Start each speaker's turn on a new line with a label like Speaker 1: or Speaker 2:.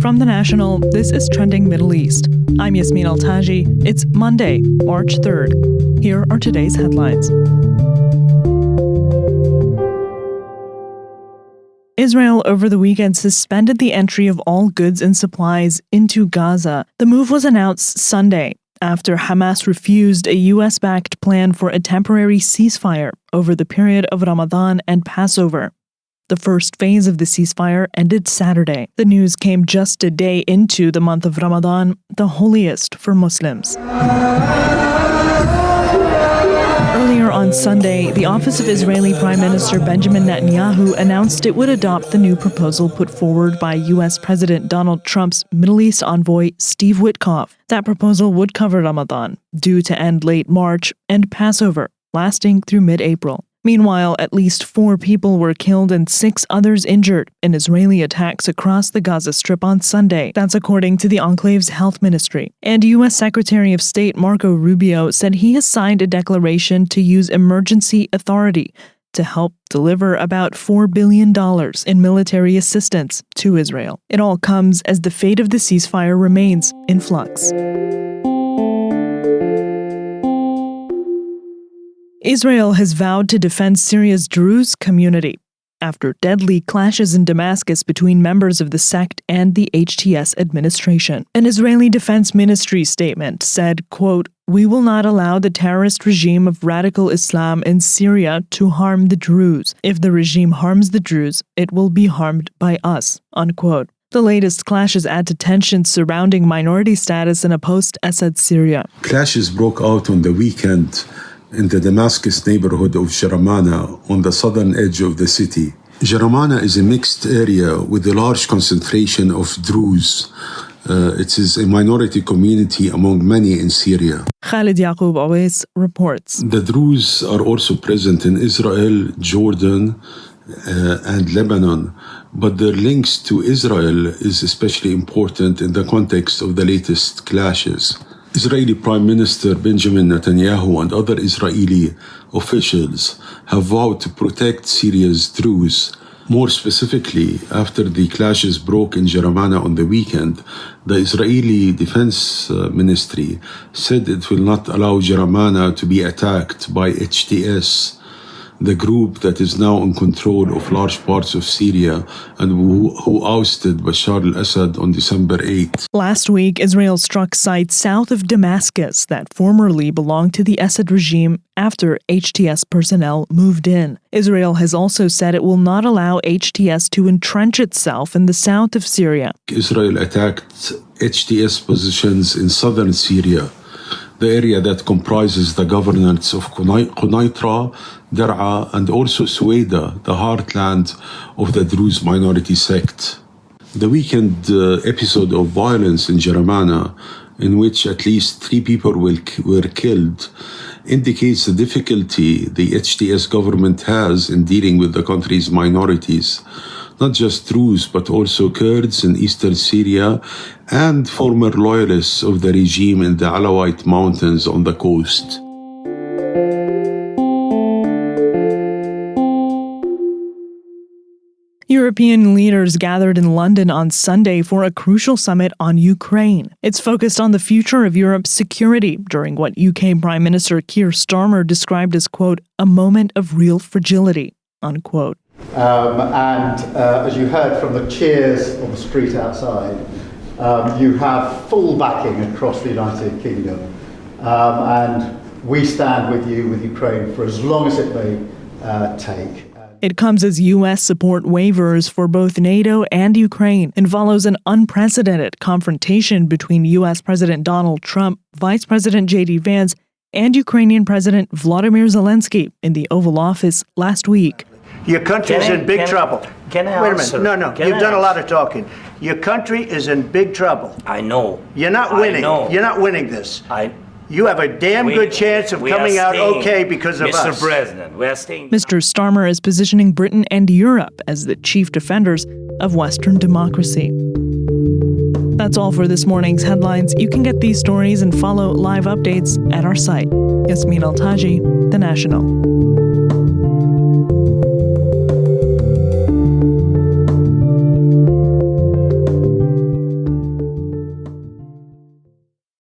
Speaker 1: From The National, this is Trending Middle East. I'm Yasmin Al-Taji. It's Monday, March 3rd. Here are today's headlines. Israel over the weekend suspended the entry of all goods and supplies into Gaza. The move was announced Sunday after Hamas refused a U.S.-backed plan for a temporary ceasefire over the period of Ramadan and Passover. The first phase of the ceasefire ended Saturday. The news came just a day into the month of Ramadan, the holiest for Muslims. Earlier on Sunday, the office of Israeli Prime Minister Benjamin Netanyahu announced it would adopt the new proposal put forward by U.S. President Donald Trump's Middle East envoy Steve Witkoff. That proposal would cover Ramadan, due to end late March, and Passover, lasting through mid-April. Meanwhile, at least 4 people were killed and 6 others injured in Israeli attacks across the Gaza Strip on Sunday. That's according to the enclave's health ministry. And U.S. Secretary of State Marco Rubio said he has signed a declaration to use emergency authority to help deliver about $4 billion in military assistance to Israel. It all comes as the fate of the ceasefire remains in flux. Israel has vowed to defend Syria's Druze community after deadly clashes in Damascus between members of the sect and the HTS administration. An Israeli Defense Ministry statement said, quote, "We will not allow the terrorist regime of radical Islam in Syria to harm the Druze. If the regime harms the Druze, it will be harmed by us," unquote. The latest clashes add to tensions surrounding minority status in a post-Assad Syria.
Speaker 2: Clashes broke out on the weekend in the Damascus neighborhood of Jaramana on the southern edge of the city. Jaramana is a mixed area with a large concentration of Druze. It is a minority community among many in Syria.
Speaker 1: Khalid Yaqub always reports.
Speaker 2: The Druze are also present in Israel, Jordan, and Lebanon, but their links to Israel is especially important in the context of the latest clashes. Israeli Prime Minister Benjamin Netanyahu and other Israeli officials have vowed to protect Syria's Druze. More specifically, after the clashes broke in Jaramana on the weekend, the Israeli Defense Ministry said it will not allow Jaramana to be attacked by HTS, the group that is now in control of large parts of Syria and who ousted Bashar al-Assad on December 8th.
Speaker 1: Last week, Israel struck sites south of Damascus that formerly belonged to the Assad regime after HTS personnel moved in. Israel has also said it will not allow HTS to entrench itself in the south of Syria.
Speaker 2: Israel attacked HTS positions in southern Syria, the area that comprises the governorates of Quneitra, Dar'a, and also Suwaida, the heartland of the Druze minority sect. The weekend episode of violence in Jaramana, in which at least 3 people were killed, indicates the difficulty the HTS government has in dealing with the country's minorities. Not just Druze, but also Kurds in eastern Syria and former loyalists of the regime in the Alawite mountains on the coast.
Speaker 1: European leaders gathered in London on Sunday for a crucial summit on Ukraine. It's focused on the future of Europe's security during what UK Prime Minister Keir Starmer described as, quote, "a moment of real fragility," unquote.
Speaker 3: As you heard from the cheers on the street outside, you have full backing across the United Kingdom. And we stand with you, with Ukraine, for as long as it may take.
Speaker 1: It comes as U.S. support waivers for both NATO and Ukraine and follows an unprecedented confrontation between U.S. President Donald Trump, Vice President J.D. Vance, and Ukrainian President Volodymyr Zelensky in the Oval Office last week.
Speaker 4: Your country is in big trouble.
Speaker 5: Can I
Speaker 4: Wait a
Speaker 5: answer?
Speaker 4: minute. No. You've done a lot of talking. Your country is in big trouble.
Speaker 5: I know.
Speaker 4: You're not winning. You're not winning this. You have a damn good chance of coming out okay because of us.
Speaker 5: Mr. President, we are staying.
Speaker 1: Mr. Starmer is positioning Britain and Europe as the chief defenders of Western democracy. That's all for this morning's headlines. You can get these stories and follow live updates at our site. Yasmin Al-Taji, The National.